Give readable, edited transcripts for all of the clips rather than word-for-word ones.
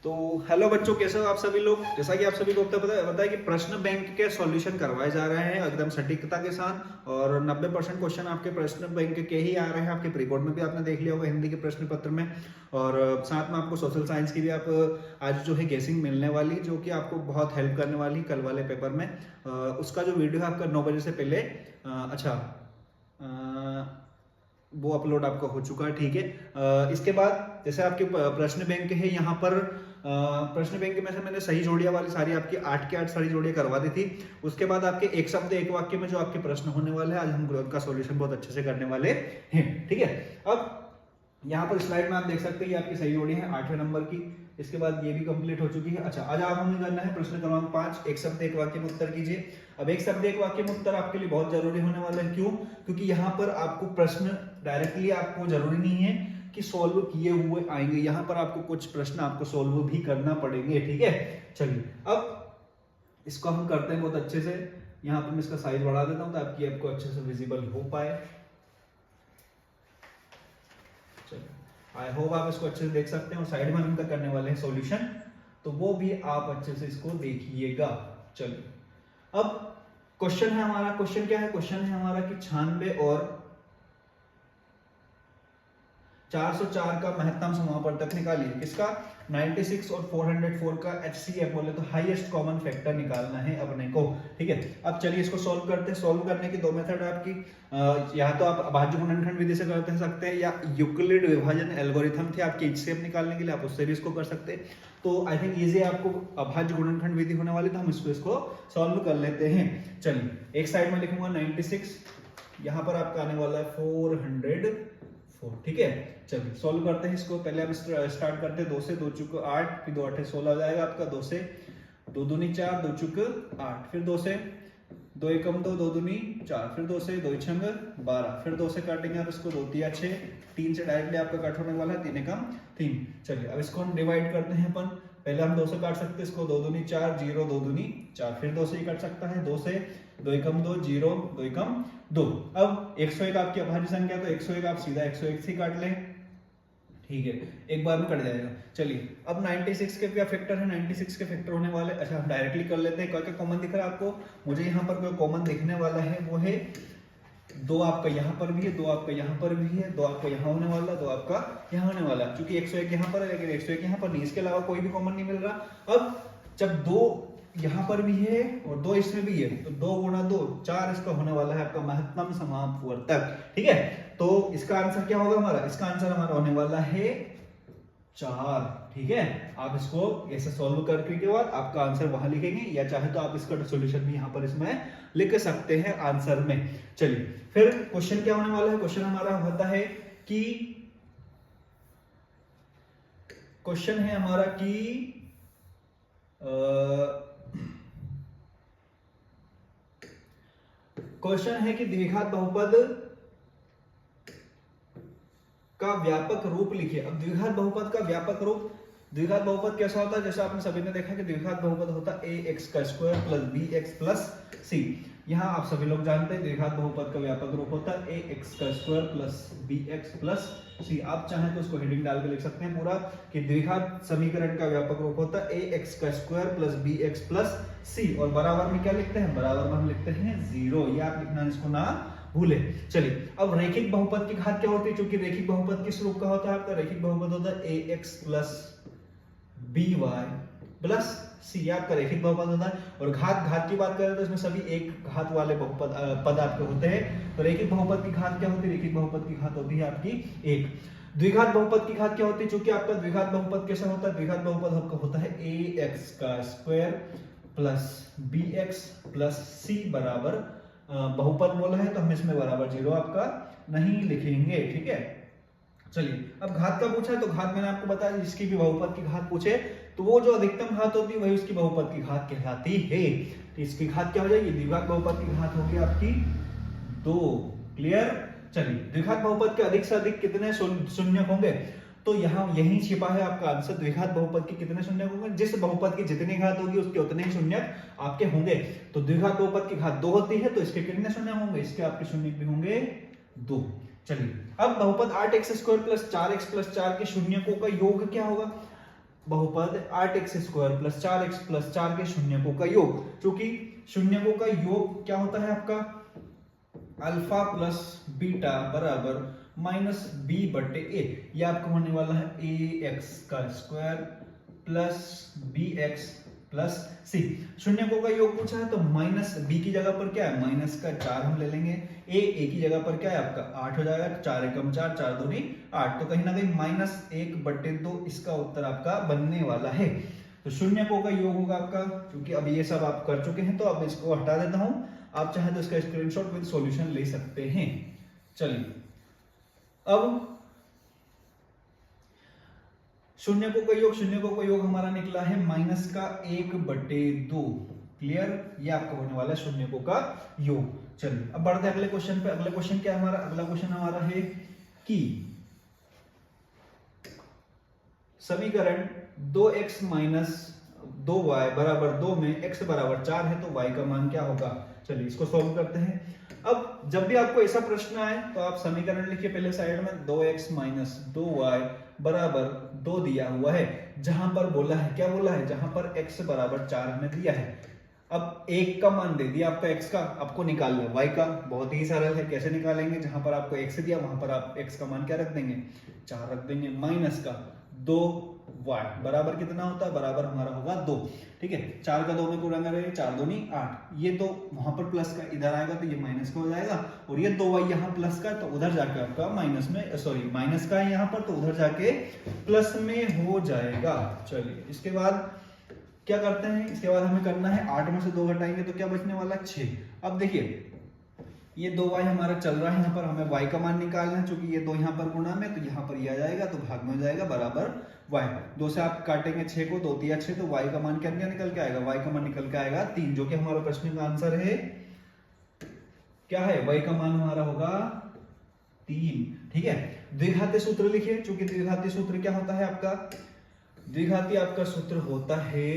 तो हेलो बच्चों, कैसे हो आप सभी लोग। जैसा कि आप सभी को पता है कि प्रश्न बैंक के सॉल्यूशन करवाए जा रहे हैं एकदम सटीकता के साथ, और 90% क्वेश्चन आपके प्रश्न बैंक के ही आ रहे हैं। आपके प्री बोर्ड में भी आपने देख लिया होगा, हिंदी के प्रश्न पत्र में, और साथ में आपको सोशल साइंस की भी आप आज जो है गेसिंग मिलने वाली, जो कि आपको बहुत हेल्प करने वाली कल वाले पेपर में। उसका जो वीडियो है आपका 9 बजे से पहले वो अपलोड आपका हो चुका है, ठीक है। इसके बाद जैसे आपके प्रश्न बैंक है, यहाँ पर प्रश्न बैंक में से मैंने सही जोड़ियां वाली सारी आपकी 8 के 8 सारी जोड़ियां करवा दी थी। उसके बाद आपके एक शब्द एक वाक्य में जो आपके प्रश्न होने वाले हैं, आज हम उनका सॉल्यूशन बहुत अच्छे से करने वाले हैं, ठीक है। अब यहाँ पर स्लाइड में आप देख सकते हैं, ये आपकी सही जोड़ी है 8वें नंबर की। इसके बाद ये भी कंप्लीट हो चुकी है। अच्छा, आज आप हमें करना है प्रश्न क्रमांक 5, एक शब्द एक वाक्य में उत्तर कीजिए। अब एक शब्द एक वाक्य में उत्तर आपके लिए बहुत जरूरी होने वाला है। क्यों? क्योंकि यहाँ पर आपको प्रश्न डायरेक्टली आपको जरूरी नहीं है कि सॉल्व किए हुए आएंगे, यहाँ पर आपको कुछ प्रश्न आपको सॉल्व भी करना पड़ेंगे, ठीक है। चलिए, अब इसको हम करते हैं बहुत अच्छे से। यहाँ पर मैं इसका साइज बढ़ा देता हूँ ताकि आपको अच्छे से विजिबल हो पाए। आई होप आप इसको अच्छे से देख सकते हैं, और साइड में हम इनका करने वाले हैं सॉल्यूशन, तो वो भी आप अच्छे से इसको देखिएगा। चलिए, अब क्वेश्चन है हमारा, क्वेश्चन क्या है? क्वेश्चन है हमारा कि 96 और 404 का महत्तम समापवर्तक निकालिए। किसका? 96 और 404 का HCF बोले तो हाईएस्ट कॉमन फैक्टर निकालना है अपने को, ठीक है। अब चलिए इसको सॉल्व करते हैं। सॉल्व करने की दो मेथड है आपकी, या तो आप अभाज्य गुणनखंड विधि से करते सकते हैं, या यूक्लिड विभाजन एल्गोरिथम थे आपकी HCF निकालने के लिए, आप उससे भी इसको कर सकते हैं। तो आई थिंक इजी आपको अभाज्य गुणनखंड विधि होने वाली, तो हम इसको सॉल्व कर लेते हैं। चलिए, एक साइड में लिखूंगा 96, यहाँ पर आपका आने वाला है 404, ठीक है। चलिए सॉल्व करते हैं इसको। पहले हम स्टार्ट करते हैं 2 से, 2 चुक 8, फिर 2 8 16 हो जाएगा आपका। 2 से 2 दूनी 4, 2 चुक 8, फिर 2 से 2 एकम 2, 2 दूनी 4, फिर 2 से 2 छंग 12, फिर 2 से काटेंगे आप इसको, 2 तिया 6, 3 से डायरेक्टली आपका कट होने वाला है 3 एकम 3। चलिए अब इसको हम डिवाइड करते हैं अपन। पहले हम 2 से काट सकते हैं इसको, 2 दूनी 4, 0, 2 दूनी 4, फिर 2 से ही कट सकता है, 2 से 2 एकम 2, 0, 2 एकम 2। अब 101 आपकी अभाज्य संख्या, तो 101 आप सीधा 101 से काट लें, ठीक है, एक बार में कट जाएगा। चलिए, अब 96 के क्या फैक्टर है? 96 के फैक्टर होने वाले, अच्छा हम डायरेक्टली कर लेते हैं। क्या कॉमन दिख रहा है आपको? मुझे यहाँ पर कोई कॉमन दिखने वाला है, वो है 2 आपका यहाँ पर भी है, 2 आपका यहाँ पर भी है, 2 आपका यहाँ होने वाला, 2 आपका यहाँ होने वाला, क्योंकि 101 यहाँ पर है लेकिन 101 यहाँ पर नहीं, इसके अलावा कोई भी कॉमन नहीं मिल रहा। अब जब 2 यहाँ पर भी है और 2 इसमें भी है, तो 2 गुणा 2 4 इसका होने वाला है आपका महत्तम समापवर्तक, ठीक है। तो इसका आंसर क्या होगा हमारा? इसका आंसर हमारा होने वाला है 4, ठीक है। आप इसको ऐसे सॉल्व करके के बाद आपका आंसर वहां लिखेंगे, या चाहे तो आप इसका सॉल्यूशन भी यहाँ पर इसमें लिख सकते हैं आंसर में। चलिए, फिर क्वेश्चन क्या होने वाला है? क्वेश्चन हमारा होता है कि क्वेश्चन है हमारा कि क्वेश्चन है कि द्विघात बहुपद का व्यापक रूप लिखिए। अब द्विघात बहुपद का व्यापक रूप, द्विघात बहुपद कैसा होता है? जैसा आपने सभी ने देखा कि द्विघात बहुपद होता है ax का square plus bx plus c। यहाँ आप सभी लोग जानते हैं द्विघात बहुपद का व्यापक रूप होता है ax का square plus bx plus c। आप चाहें तो उसको हेडिंग डाल के लिख सकते हैं पूरा कि द्विघात समीकरण का व्यापक रूप होता है ax का square plus bx plus c, और बराबर में क्या लिखते हैं? बराबर में हम लिखते हैं 0। ये आप लिखना इसको ना भूले। चलिए, अब रैखिक बहुपद की घात क्या होती है? क्योंकि रैखिक बहुपद किस रूप का होता है आपका? रैखिक बहुपद होता है ax plus by plus c, आपका रैखिक बहुपद होता है। और घात की बात करें तो इसमें सभी एक घात वाले बहुपद पद आपके होते हैं। तो रैखिक बहुपद की घात क्या होती है? रैखिक बहुपद की घात होती है आपकी 1। द्विघात बहुपद की घात क्या होती है? चूंकि आपका द्विघात बहुपद कैसा होता है? द्विघात बहुपद आपका होता है ax का square plus bx plus c बराबर बहुपद बोला है, तो हम इसमें बराबर 0 आपका नहीं लिखेंगे, ठीक है। चलिए, अब घात का पूछा है, तो घात मैंने आपको बताया, जिसकी भी बहुपद की घात पूछे तो वो जो अधिकतम घात होती है वही उसकी बहुपद की घात कहलाती है। तो इसकी घात क्या हो जाएगी? द्विघात बहुपद की घात होगी आपकी 2। क्लियर? चलिए, द्विघात बहुपद के अधिक से अधिक कितने शून्य होंगे? तो यहाँ यही छिपा है आपका आंसर। द्विघात बहुपद के कितने शून्य होंगे? जिस बहुपद की जितनी घात होगी उसके उतने ही शून्य आपके होंगे। तो द्विघात बहुपद की घात 2 होती है, तो इसके कितने शून्य होंगे? इसके आपके शून्य भी होंगे 2। चलिए, अब बहुपद 8x square plus 4x plus 4 के शून्यकों का योग क्या होगा? बहुपद 8x² प्लस 4x प्लस 4 के शून्यकों का योग, क्योंकि शून्यकों का योग क्या होता है आपका अल्फा प्लस बीटा बराबर माइनस बी बटे ए। ये आपका होने वाला है ax² प्लस bx प्लस सी। शून्यकों का योग पूछा है तो माइनस बी की जगह पर क्या है माइनस का 4 हम ले लेंगे, ए की जगह पर क्या है आपका 8 हो जाएगा, 4 एकम 4 4 दूनी 8, तो कहीं ना कहीं -1/2 इसका उत्तर आपका बनने वाला है। तो शून्यकों का योग होगा आपका, क्योंकि अब ये सब आप कर चुके हैं तो अब इसको हटा देता हूं, आप चाहे तो इसका स्क्रीनशॉट विद सॉल्यूशन ले सकते हैं। चलिए अब शून्यकों का योग हमारा निकला है -1/2। क्लियर, ये आपका होने वाला है शून्यकों का योग। चलिए अब बढ़ते हैं अगले क्वेश्चन पे। अगला क्वेश्चन क्या है हमारा, अगला क्वेश्चन हमारा है कि समीकरण 2x - 2y बराबर 2 में x बराबर 4 है तो y का मान क्या होगा। चलिए इसको सॉल्व करते हैं। अब जब भी आपको ऐसा प्रश्न आए तो आप समीकरण लिखिए पहले साइड में, 2x - 2y बराबर 2 दिया हुआ है, जहां पर बोला है क्या बोला है, जहां पर x बराबर 4 हमें दिया है। अब 1 का मान दे दिया आपका x का, आपको निकालना है y का। बहुत ही सरल है, कैसे निकालेंगे, जहां पर आपको x दिया वहां पर आप x का मान क्या रख देंगे 4 रख देंगे, माइनस का 2y बराबर कितना होता है, बराबर हमारा होगा 2। ठीक है, 4 का 2 में गुणा करेंगे, 4 दूनी 8, ये 2 वहां पर प्लस का, इधर आएगा तो ये माइनस का हो जाएगा, और ये 2y यहाँ प्लस का, तो उधर जाके आपका माइनस में, सॉरी माइनस का है यहाँ पर, तो उधर जाके प्लस में हो जाएगा। चलिए इसके बाद क्या करते हैं, इसके बाद हमें करना है 8 में से 2 घटाएंगे तो क्या बचने वाला 6। अब देखिए ये 2y हमारा चल रहा है, यहाँ पर हमें y का मान निकालना है, क्योंकि ये 2 यहाँ पर गुणा में, तो यहाँ पर ये आ जाएगा तो भाग में हो जाएगा बराबर y। 2 से आप काटेंगे 6 को, 2 3 6, तो y का मान क्या निकल के आएगा, y का मान निकल के आएगा 3, जो कि हमारा प्रश्न का आंसर है। क्या है, y का मान हमारा होगा 3। ठीक है, द्विघाती सूत्र लिखिए, क्योंकि द्विघाती सूत्र क्या होता है आपका, द्विघाती आपका सूत्र होता है,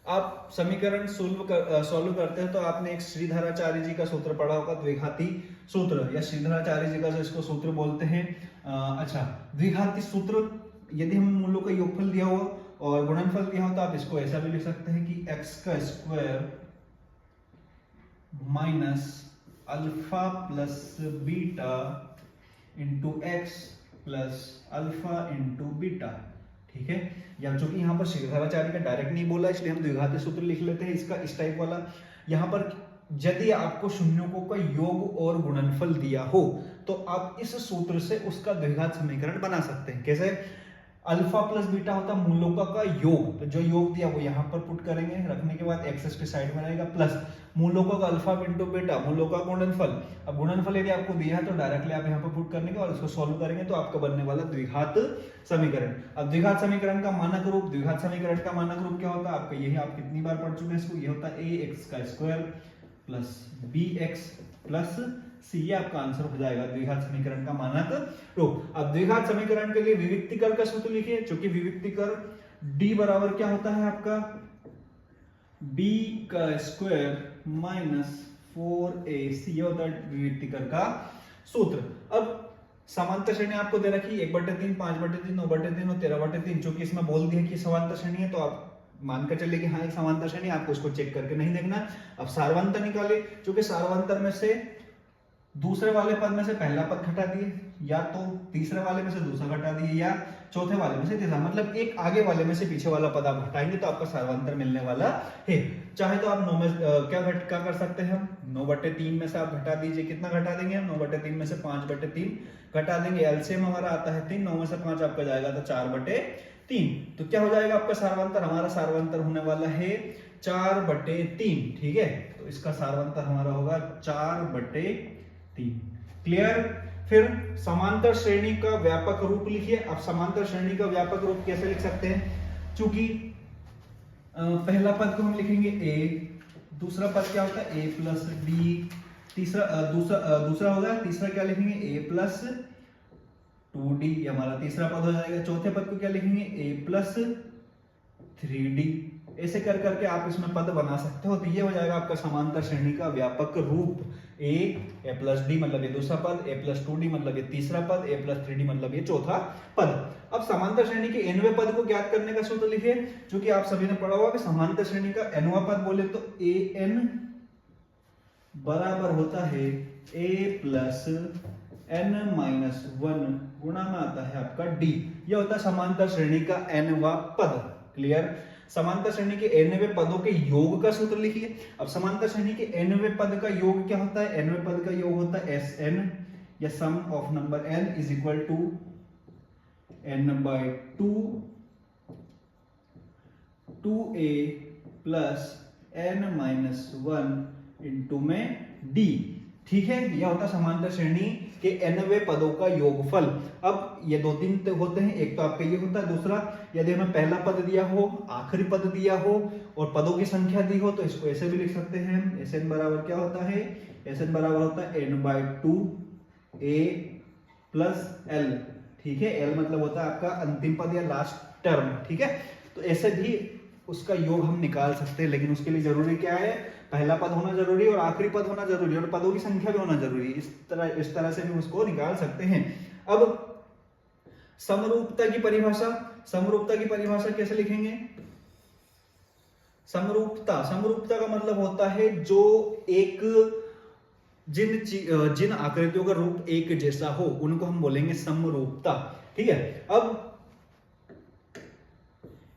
आप समीकरण सॉल्व करते हैं तो आपने एक श्रीधराचार्य जी का सूत्र पढ़ा होगा, द्विघाती सूत्र, या श्रीधराचार्य जी का जो इसको सूत्र बोलते हैं। अच्छा, द्विघाती सूत्र यदि हम मूलों का योगफल दिया हो और गुणनफल दिया हो तो आप इसको ऐसा भी लिख सकते हैं कि x² minus alpha plus beta into x plus alpha into beta. ठीक है, या चूंकि यहाँ पर श्रीधराचार्य का डायरेक्ट नहीं बोला इसलिए हम द्विघाती सूत्र लिख लेते हैं इसका, इस टाइप वाला। यहाँ पर यदि आपको शून्यों का योग और गुणनफल दिया हो तो आप इस सूत्र से उसका द्विघात समीकरण बना सकते हैं। कैसे, अल्फा प्लस बीटा होता है मूलों का योग, तो जो योग दिया वो यहाँ पर पुट करेंगे, रखने के बाद एक्स के साइड में रहेगा, प्लस मूलों का अल्फा इंटू बीटा मूलों का गुणनफल। अब गुणनफल यदि आपको दिया है तो डायरेक्टली आप यहाँ पर पुट करने के और इसको सॉल्व करेंगे तो आपका बनने वाला द्विघात समीकरण। अब द्विघात समीकरण का मानक रूप, द्विघात समीकरण का मानक रूप क्या होता है आपका, यही आप कितनी बार पढ़ चुके हैं इसको, ये होता है ax² प्लस bx प्लस सी, ये आपका आंसर हो जाएगा द्विघात समीकरण का मानक रूप। अब द्विघात समीकरण के लिए विविक्तिकर का सूत्र लिखिए, क्योंकि विविक्तिकर d बराबर क्या होता है आपका b² माइनस 4ac, ये होता है विविक्तिकर का सूत्र। अब समांतर श्रेणी आपको दे रखी 1/3, 5/3, 9/3 और 13/3, जो कि इसमें बोल दिया कि समांतर श्रेणी है तो आप मानकर चलिए कि हाँ एक समांतर श्रेणी, आपको उसको चेक करके नहीं देखना। अब सारवंतर निकाले, क्योंकि सारवंतर में से दूसरे वाले पद में से पहला पद घटा दिए, या तो तीसरे वाले में से दूसरा घटा दिए, या चौथे वाले में से तीसरा, मतलब एक आगे वाले में से पीछे वाला पद आप घटाएंगे तो आपका सारवंतर मिलने वाला है। चाहे तो आप 9 में क्या कर सकते हैं, हम 9/3 में से आप घटा दीजिए, कितना घटा देंगे हम, 9/3 में से 5/3 घटा देंगे, एलसीएम हमारा आता है 3, 9 में से 5 आपका जाएगा तो 4/3, तो क्या हो जाएगा आपका सारवंतर, हमारा सारवंतर होने वाला है 4/3। ठीक है, तो इसका सारवंतर हमारा होगा 4/3। क्लियर। फिर समांतर श्रेणी का व्यापक रूप लिखिए। अब समांतर श्रेणी का व्यापक रूप कैसे लिख सकते हैं, चूंकि पहला पद को हम लिखेंगे a, दूसरा पद क्या होता है a प्लस b, दूसरा होगा, तीसरा क्या लिखेंगे a प्लस 2d, ये हमारा तीसरा पद हो जाएगा। चौथे पद को क्या लिखेंगे a प्लस 3d, ऐसे कर करके आप इसमें पद बना सकते हो। तो ये हो जाएगा आपका समांतर श्रेणी का व्यापक रूप। ए प्लस डी मतलब ये दूसरा पद, ए प्लस 2डी मतलब ये तीसरा पद, ए प्लस 3डी मतलब ये चौथा पद। अब समांतर श्रेणी के nवें पद को ज्ञात करने का सूत्र लिखिए, जो कि आप सभी ने पढ़ा होगा कि समांतर श्रेणी का nवां पद बोले तो ए एन बराबर होता है ए प्लस एन माइनस 1 गुणा में आता है आपका डी। यह होता है समांतर श्रेणी का nवां पद। क्लियर। समांतर श्रेणी के nवें पदों के योग का सूत्र लिखिए। अब समांतर श्रेणी के nवें पद का योग क्या होता है? nवें पद का योग होता है Sn या sum of number n is equal to n/2 2a plus n-1 into में d। ठीक है, यह होता है समांतर श्रेणी के nवें पदों का योगफल। अब ये दो तीन होते हैं, एक तो आपका ये होता है, दूसरा यदि हमें पहला पद दिया हो, आखिरी पद दिया हो और पदों की संख्या दी हो तो इसको ऐसे भी लिख सकते हैं हम। Sn बराबर क्या होता है? Sn बराबर होता है n/2 a प्लस l। ठीक है, l मतलब होता है आपका अंतिम पद या लास्ट टर्म। ठीक है, तो ऐसे भी उसका योग हम निकाल सकते हैं, लेकिन उसके लिए जरूरी क्या है? पहला पद होना जरूरी और आखिरी पद होना जरूरी और पदों की संख्या भी होना जरूरी। इस तरह से भी उसको निकाल सकते हैं। अब समरूपता की परिभाषा, समरूपता की परिभाषा कैसे लिखेंगे? समरूपता का मतलब होता है जो एक जिन आकृतियों का रूप एक जैसा हो उनको हम बोलेंगे समरूपता। ठीक है, अब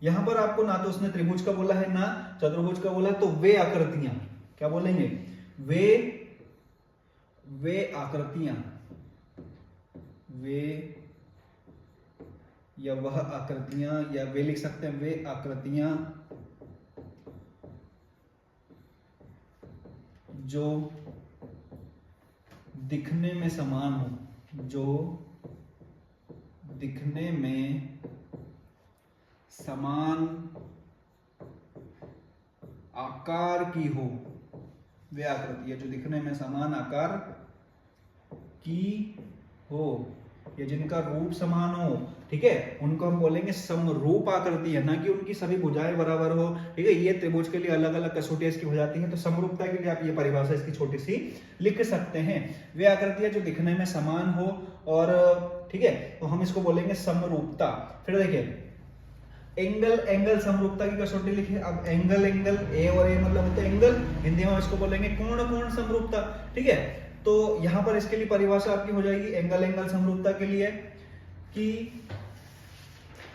यहां पर आपको ना तो उसने त्रिभुज का बोला है ना चतुर्भुज का बोला है, तो वे आकृतियां क्या बोलेंगे? वे आकृतियां, वे या वह आकृतियां, या वे लिख सकते हैं वे आकृतियां जो दिखने में समान हो, जो दिखने में समान आकार की हो, वे आकृतियां जो दिखने में समान आकार की हो या जिनका रूप समान हो, ठीक है, उनको हम बोलेंगे समरूप आकृतियां, ना कि उनकी सभी भुजाएं बराबर हो। ठीक है, ये त्रिभुज के लिए अलग अलग कसौटियां इसकी हो जाती हैं, तो समरूपता के लिए आप ये परिभाषा इसकी छोटी सी लिख सकते हैं। वे आकृतियां जो दिखने में समान हो और ठीक है, तो हम इसको बोलेंगे समरूपता। फिर देखिए एंगल समरूपता की कसौटी लिखिए। अब एंगल ए और ए मतलब होता है एंगल, हिंदी में इसको बोलेंगे कोण समरूपता। ठीक है, तो यहां पर इसके लिए परिभाषा आपकी हो जाएगी एंगल समरूपता के लिए कि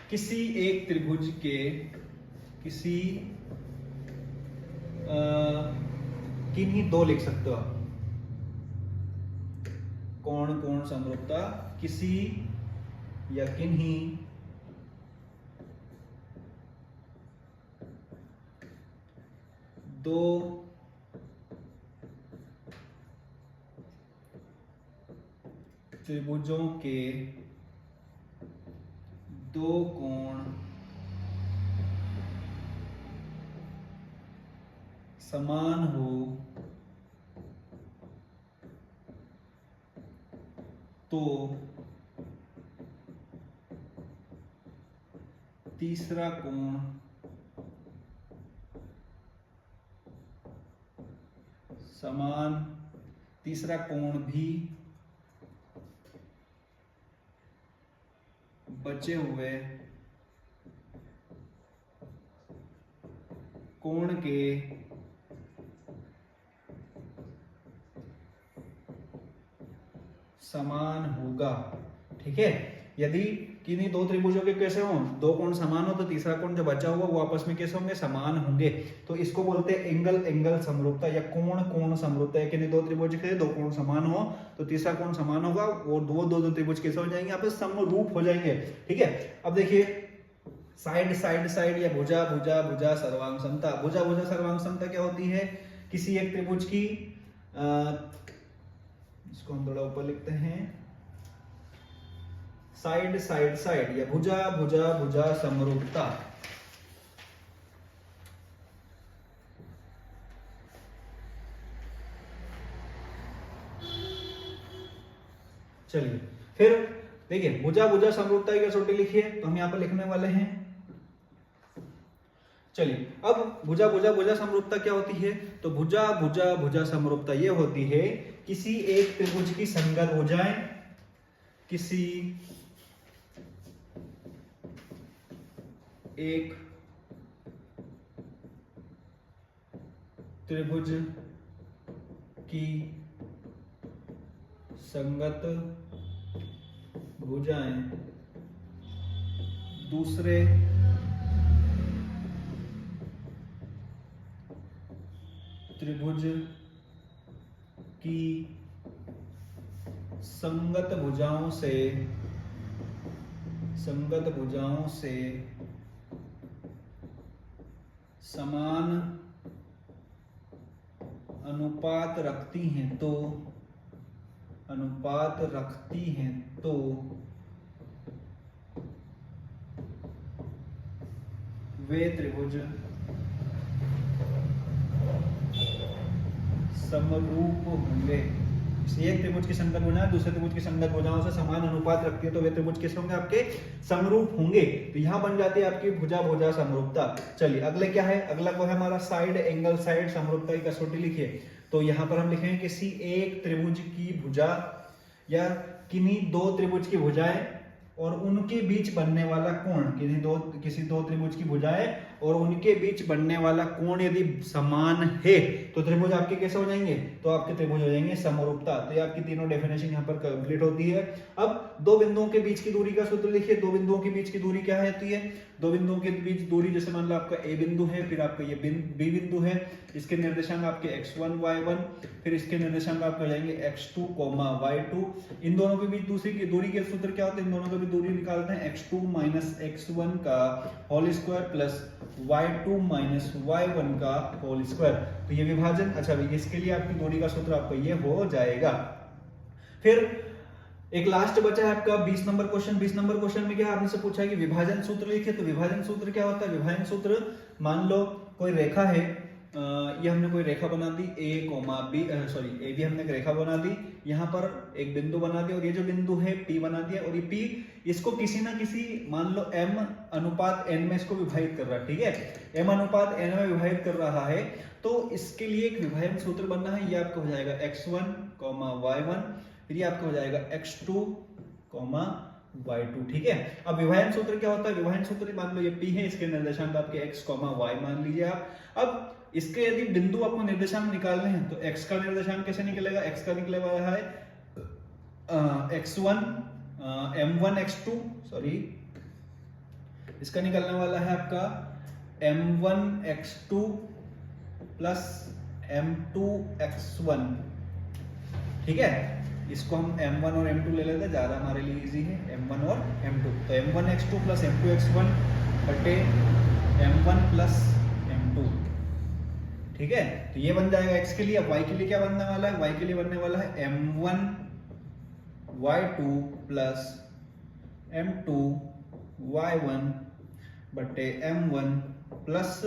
किसी एक त्रिभुज के किन्हीं दो लिख सकते हो आप, कोण समरूपता किसी या किन्हीं दो त्रिभुजों के दो कोण समान हो तो तीसरा कोण तीसरा कोण भी बचे हुए कोण के समान होगा। ठीक है, यदि किन्हीं दो त्रिभुजों के कैसे हो, दो कोण समान हो तो तीसरा कोण जो बचा हुआ वो आपस में कैसे होंगे? समान होंगे। तो इसको बोलते हैं एंगल समरूपता या कोण समरूपता। किन्हीं दो त्रिभुज के दो कोण समान हो तो तीसरा कोण समान होगा और दो त्रिभुज कैसे हो जाएंगे? आपस समरूप हो जाएंगे। ठीक है, अब देखिए साइड या भुजा सर्वांग समता। भुजा सर्वांग समता क्या होती है? किसी एक त्रिभुज की इसको हम थोड़ा ऊपर लिखते हैं, साइड या भुजा समरूपता। चलिए फिर देखिए भुजा समरूपता की कसौटी लिखिए। तो हम यहां पर लिखने वाले हैं चलिए अब भुजा भुजा भुजा समरूपता क्या होती है? तो भुजा भुजा भुजा समरूपता ये होती है किसी एक त्रिभुज की संगत भुजाएं, किसी एक त्रिभुज की संगत भुजाएं दूसरे त्रिभुज की संगत भुजाओं से समान अनुपात रखती हैं तो वे त्रिभुज समरूप होंगे। एक त्रिभुज की संगत भुजाएं दूसरे त्रिभुज की संगत भुजाओं से समान अनुपात रखती है तो वे त्रिभुज किस होंगे? आपके समरूप होंगे। तो यहां बन जाती है आपकी भुजा भुजा समरूपता। चलिए अगले क्या है? अगला वो है हमारा साइड एंगल साइड समरूपता की कसौटी लिखिए। तो यहां पर हम लिखेंगे किसी एक त्रिभुज की भुजा या किन्हीं दो त्रिभुज की भुजाएं और उनके बीच बनने वाला कोण, किसी दो त्रिभुज की भुजाएं और उनके बीच बनने वाला कोण यदि समान है तो त्रिभुज आपके कैसे हो जाएंगे? तो आपके त्रिभुज हो जाएंगे समरूपता। तो ये आपकी तीनों डेफिनेशन यहाँ पर कंप्लीट होती है। अब दो बिंदुओं के बीच की दूरी का सूत्र लिखिए। दो बिंदुओं के बीच की दूरी क्या होती है? दो बिंदुओं के बीच दूरी, जैसे मान लो आपका ए बिंदु है, फिर आपका ये बी बिंदु है, इसके निर्देशांक आपके x1 y1, फिर इसके निर्देशांक आपके हो जाएंगे x2, y2। इन दोनों के बीच दूसरी की दूरी के सूत्र क्या होते हैं? इन दोनों के बीच दूरी निकालते हैं x2 माइनस x1 का whole square plus y2 minus y1 का होल स्क्वायर। तो ये विभाजन, अच्छा इसके लिए आपकी दूरी का सूत्र आपका ये हो जाएगा। फिर एक लास्ट बचा है आपका 20 नंबर क्वेश्चन। 20 नंबर क्वेश्चन में क्या आपने से पूछा है कि विभाजन सूत्र लिखिए। तो विभाजन सूत्र क्या होता है? विभाजन सूत्र, मान लो कोई रेखा है, ये हमने कोई रेखा बना दी ए बी हमने एक रेखा बना दी, यहाँ पर एक बिंदु बना दिया और ये जो बिंदु है P बना दिया और ये P इसको किसी ना किसी मान लो m अनुपात n में इसको विभाजित कर रहा है, ठीक है, m अनुपात n में विभाजित कर रहा है। तो इसके लिए एक विभाजन सूत्र बनना है। ये आपका हो जाएगा x1, y1, फिर ये आपका हो जाएगा x2, y2, ठीक है। अब विभाजन सूत्र क्या होता है? विभाजन सूत्र मान लो ये P है, इसके निर्देशांक आपके x, y मान लीजिए आप। अब इसके यदि बिंदु आपको निर्देशांक निकालने हैं तो x का निर्देशांक कैसे निकलेगा? x का निकले वाला है x1 m1 x2 इसका निकलने वाला है आपका m1 x2 plus m2 x1, ठीक है। इसको हम m1 और m2 ले लेते हैं, ज्यादा हमारे लिए इजी है, m1 और m2। तो m1 x2 plus m2 x1 बटे m1 प्लस m2, ठीक है। तो ये बन जाएगा x के लिए। अब y के लिए क्या बनने वाला है? y के लिए बनने वाला है m1 y2 plus m2 y1 बटे m1 प्लस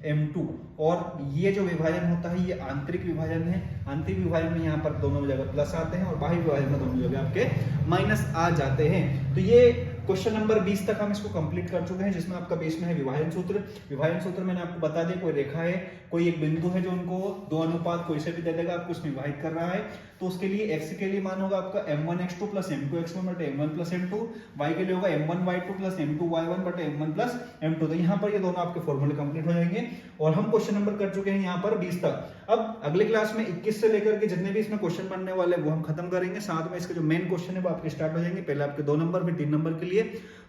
m2। और ये जो विभाजन होता है ये आंतरिक विभाजन है। आंतरिक विभाजन में यहाँ पर दोनों जगह प्लस आते हैं और बाह्य विभाजन में दोनों जगह आपके माइनस आ जाते हैं। तो ये क्वेश्चन नंबर 20 तक हम इसको कंप्लीट कर चुके हैं, जिसमें आपका बेस में है विभाजन सूत्र। विभाजन सूत्र मैंने आपको बता दिया, कोई रेखा है, कोई एक बिंदु है जो उनको दो अनुपात कोई से भी दे देगा, आपको उसमें विभाजित कर रहा है। तो उसके लिए x के लिए मान होगा आपका m1 x2 plus m2 x1 बटे m1 प्लस m2, y के लिए होगा m1 y2 plus m2 y1 बटे m1 प्लस m2। तो यहाँ पर ये दोनों आपके फॉर्मूले कंप्लीट हो जाएंगे और हम क्वेश्चन नंबर कर चुके हैं यहाँ पर 20 तक। अब अगले क्लास में 21 से लेकर के जितने भी इसमें क्वेश्चन बनने वाले हैं वो हम खत्म करेंगे। साथ में इसके जो मेन क्वेश्चन है वो आपके स्टार्ट हो जाएंगे, पहले आपके 2 नंबर फिर 3 नंबर के लिए।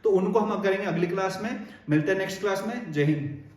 तो उनको हम करेंगे अगली क्लास में। मिलते हैं नेक्स्ट क्लास में। जय हिंद।